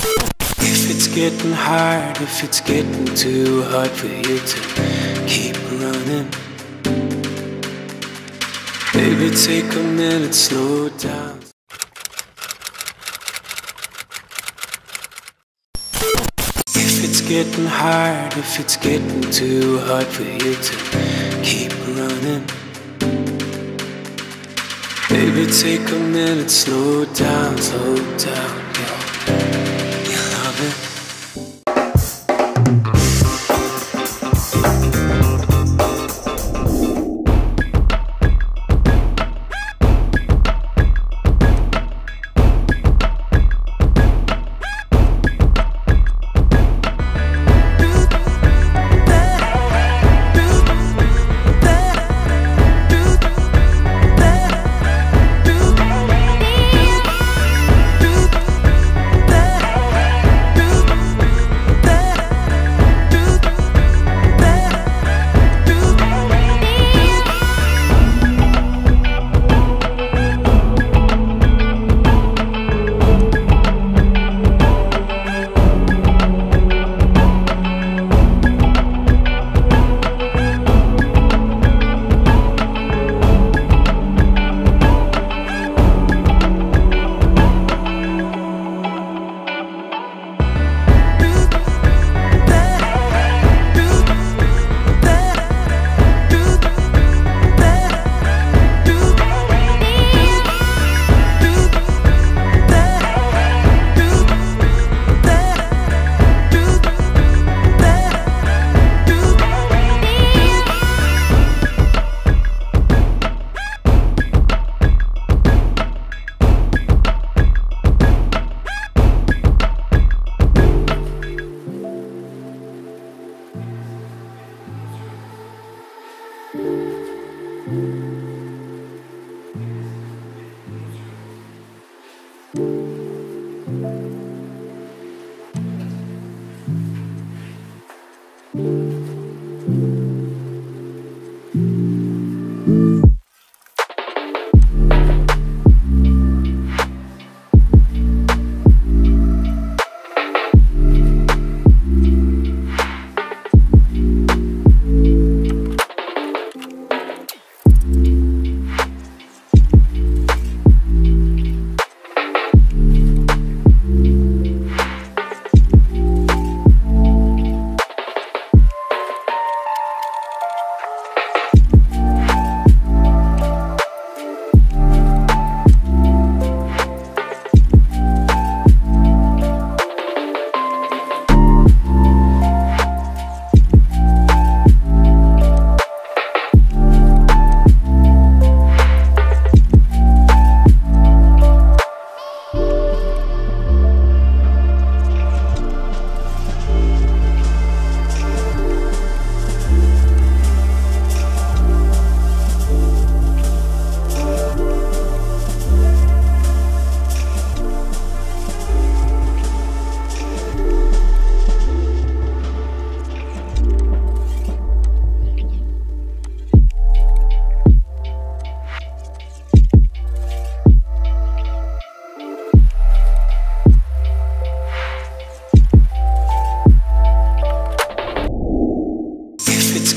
If it's getting hard, if it's getting too hard for you to keep running, baby, take a minute, slow down. If it's getting hard, if it's getting too hard for you to keep running, baby, take a minute, slow down, you love it.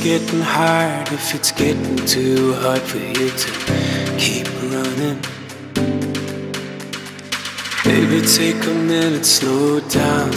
Getting hard, if it's getting too hard for you to keep running, baby, take a minute, slow down,